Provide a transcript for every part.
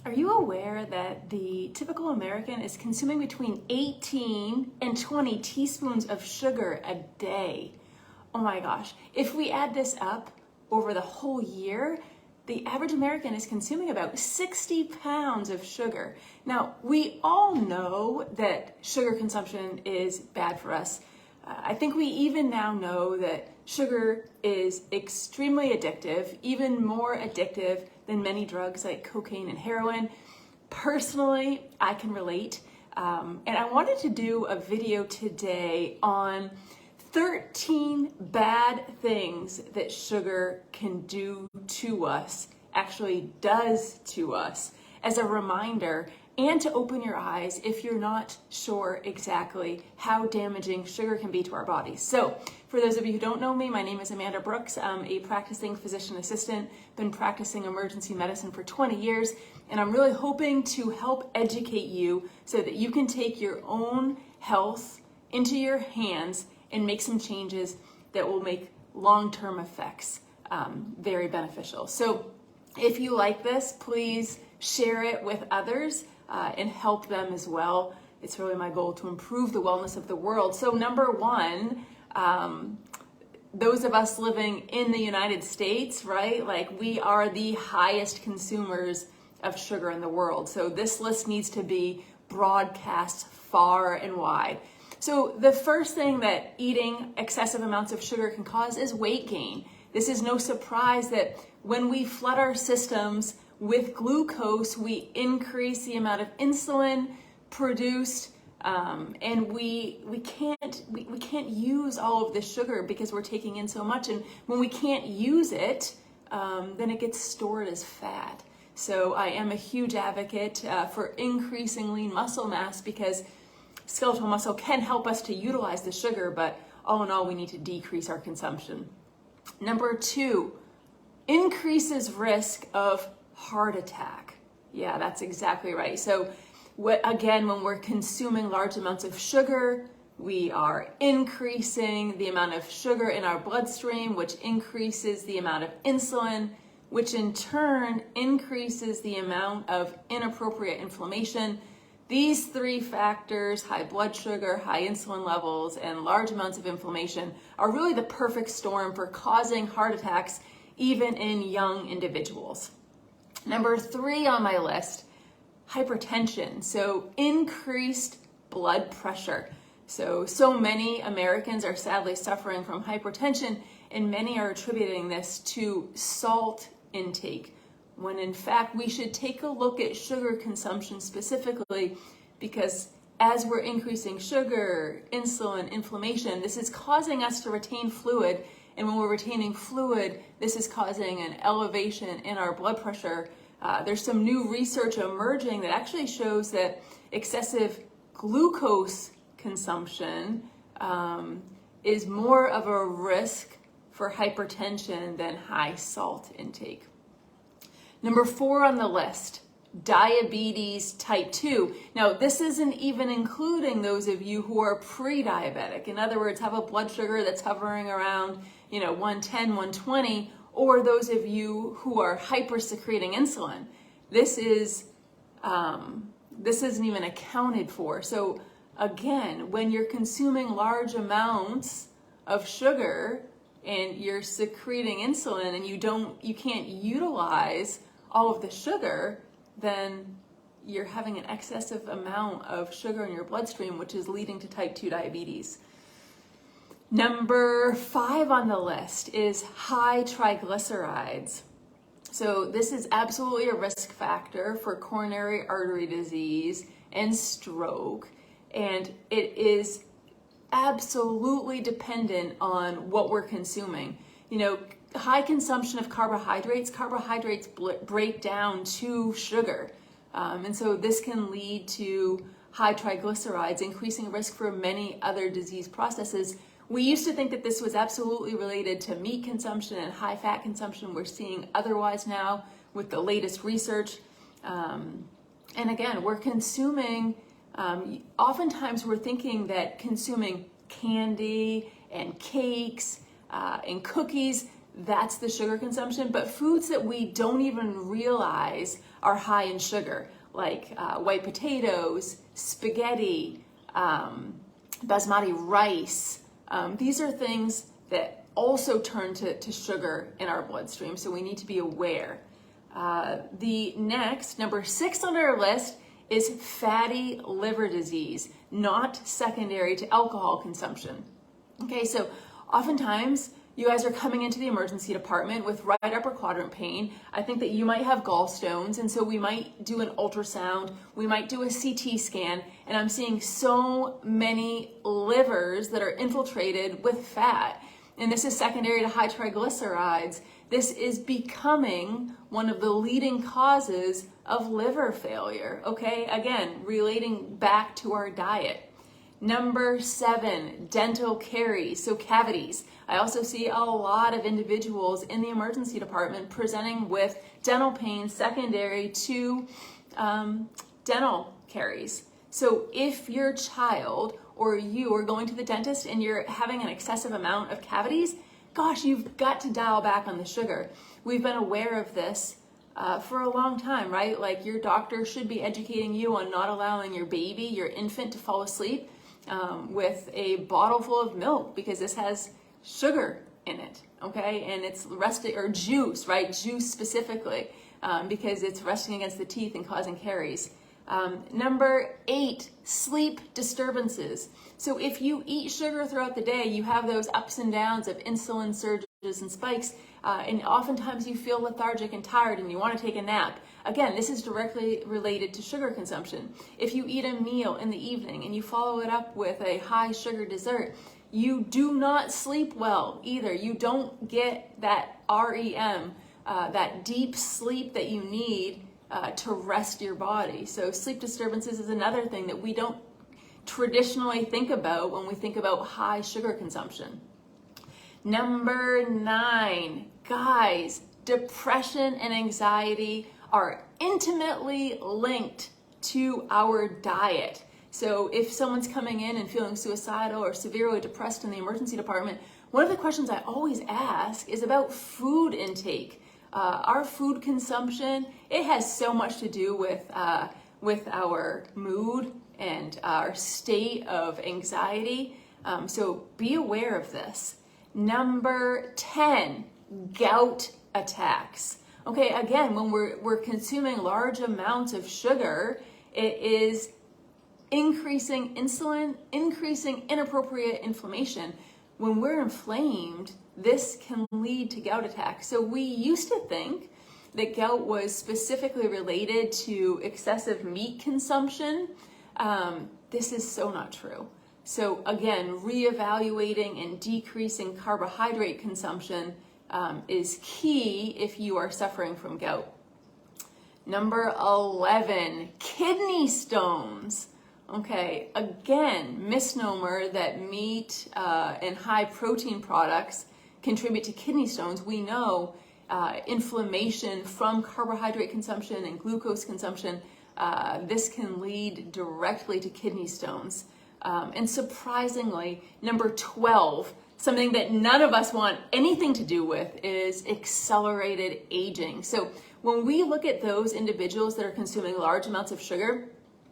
Are you aware that the typical American is consuming between 18 and 20 teaspoons of sugar a day? Oh my gosh. If we add this up over the whole year, the average American is consuming about 60 pounds of sugar. Now, we all know that sugar consumption is bad for us. I think we even now know that sugar is extremely addictive, even more addictive than many drugs like cocaine and heroin. Personally, I can relate. And I wanted to do a video today on 13 bad things that sugar can do to us, actually does to us, as a reminder and to open your eyes if you're not sure exactly how damaging sugar can be to our bodies. So, for those of you who don't know me, my name is Amanda Brooks. I'm a practicing physician assistant, been practicing emergency medicine for 20 years, and I'm really hoping to help educate you so that you can take your own health into your hands and make some changes that will make long-term effects very beneficial. So if you like this, please share it with others and help them as well. It's really my goal to improve the wellness of the world. So number one, those of us living in the United States, right? Like, we are the highest consumers of sugar in the world. So this list needs to be broadcast far and wide. So the first thing that eating excessive amounts of sugar can cause is weight gain. This is no surprise that when we flood our systems with glucose, we increase the amount of insulin produced, and we can't use all of the sugar because we're taking in so much. And when we can't use it, then it gets stored as fat. So I am a huge advocate for increasing lean muscle mass, because skeletal muscle can help us to utilize the sugar, but all in all, we need to decrease our consumption. Number two, increases risk of heart attack. Yeah, that's exactly right. So again, when we're consuming large amounts of sugar, we are increasing the amount of sugar in our bloodstream, which increases the amount of insulin, which in turn increases the amount of inappropriate inflammation. These three factors, high blood sugar, high insulin levels, and large amounts of inflammation, are really the perfect storm for causing heart attacks, even in young individuals. Number three on my list, hypertension. So increased blood pressure. So many Americans are sadly suffering from hypertension, and many are attributing this to salt intake, when in fact we should take a look at sugar consumption specifically, because as we're increasing sugar, insulin, inflammation, this is causing us to retain fluid, and when we're retaining fluid, this is causing an elevation in our blood pressure. There's some new research emerging that actually shows that excessive glucose consumption is more of a risk for hypertension than high salt intake. Number four on the list, diabetes type 2. Now, this isn't even including those of you who are pre-diabetic. In other words, have a blood sugar that's hovering around, 110, 120, or those of you who are hyper-secreting insulin. This isn't even accounted for. So again, when you're consuming large amounts of sugar and you're secreting insulin and you can't utilize all of the sugar, then you're having an excessive amount of sugar in your bloodstream, which is leading to type 2 diabetes. Number five on the list is high triglycerides. So this is absolutely a risk factor for coronary artery disease and stroke, and it is absolutely dependent on what we're consuming. High consumption of carbohydrates break down to sugar. And so this can lead to high triglycerides, increasing risk for many other disease processes. We used to think that this was absolutely related to meat consumption and high fat consumption. We're seeing otherwise now with the latest research. And again, we're consuming, oftentimes we're thinking that consuming candy and cakes and cookies, that's the sugar consumption. But foods that we don't even realize are high in sugar, like white potatoes, spaghetti, basmati rice, these are things that also turn to sugar in our bloodstream, so we need to be aware. The next, number 6 on our list, is fatty liver disease, not secondary to alcohol consumption. Okay, so oftentimes you guys are coming into the emergency department with right upper quadrant pain. I think that you might have gallstones, and so we might do an ultrasound, we might do a CT scan, and I'm seeing so many livers that are infiltrated with fat. And this is secondary to high triglycerides. This is becoming one of the leading causes of liver failure, okay? Again, relating back to our diet. Number 7, dental caries, so cavities. I also see a lot of individuals in the emergency department presenting with dental pain secondary to dental caries. So if your child or you are going to the dentist and you're having an excessive amount of cavities, gosh, you've got to dial back on the sugar. We've been aware of this for a long time, right? Like your doctor should be educating you on not allowing your baby, your infant, to fall asleep with a bottle full of milk, because this has sugar in it, okay? And it's resting, or juice, right? Juice specifically, because it's resting against the teeth and causing caries. Number 8, sleep disturbances. So if you eat sugar throughout the day, you have those ups and downs of insulin surges and spikes, and oftentimes you feel lethargic and tired and you want to take a nap. Again, this is directly related to sugar consumption. If you eat a meal in the evening and you follow it up with a high sugar dessert, you do not sleep well either. You don't get that REM, that deep sleep that you need to rest your body. So sleep disturbances is another thing that we don't traditionally think about when we think about high sugar consumption. Number 9, guys, depression and anxiety are intimately linked to our diet. So if someone's coming in and feeling suicidal or severely depressed in the emergency department, one of the questions I always ask is about food intake. Our food consumption, it has so much to do with our mood and our state of anxiety. So be aware of this. Number 10, gout attacks. Okay, again, when we're consuming large amounts of sugar, it is increasing insulin, increasing inappropriate inflammation. When we're inflamed, this can lead to gout attacks. So we used to think that gout was specifically related to excessive meat consumption. This is so not true. So again, reevaluating and decreasing carbohydrate consumption is key if you are suffering from gout. Number 11, kidney stones. Okay, again, misnomer that meat and high protein products contribute to kidney stones. We know inflammation from carbohydrate consumption and glucose consumption, this can lead directly to kidney stones. And surprisingly, number 12, something that none of us want anything to do with, is accelerated aging. So when we look at those individuals that are consuming large amounts of sugar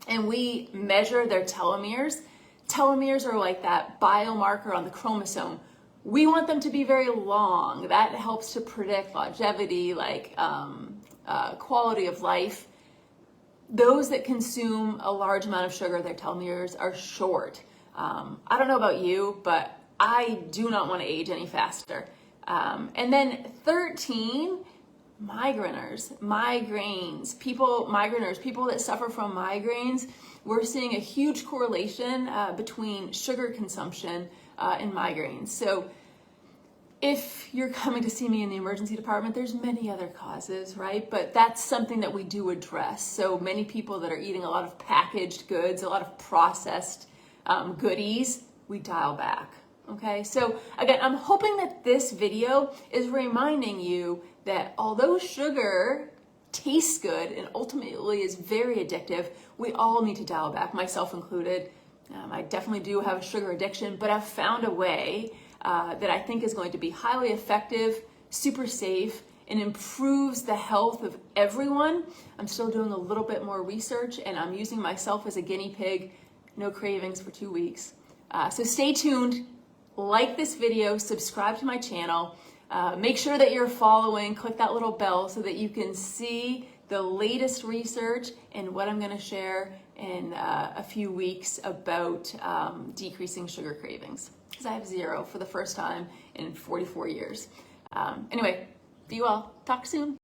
and we measure their telomeres, telomeres are like that biomarker on the chromosome. We want them to be very long. That helps to predict longevity, like quality of life. Those that consume a large amount of sugar, their telomeres are short. I don't know about you, but I do not want to age any faster. And then 13, migraines, people that suffer from migraines. We're seeing a huge correlation between sugar consumption and migraines. So if you're coming to see me in the emergency department, there's many other causes, right? But that's something that we do address. So many people that are eating a lot of packaged goods, a lot of processed goodies, we dial back, okay? So again, I'm hoping that this video is reminding you that although sugar tastes good and ultimately is very addictive, we all need to dial back, myself included. I definitely do have a sugar addiction, but I've found a way that I think is going to be highly effective super safe and improves the health of everyone. I'm still doing a little bit more research, and I'm using myself as a guinea pig. No cravings for 2 weeks. So stay tuned, like this video, subscribe to my channel, make sure that you're following, click that little bell so that you can see the latest research and what I'm gonna share in a few weeks about decreasing sugar cravings, because I have 0 for the first time in 44 years. Anyway, be well, talk soon.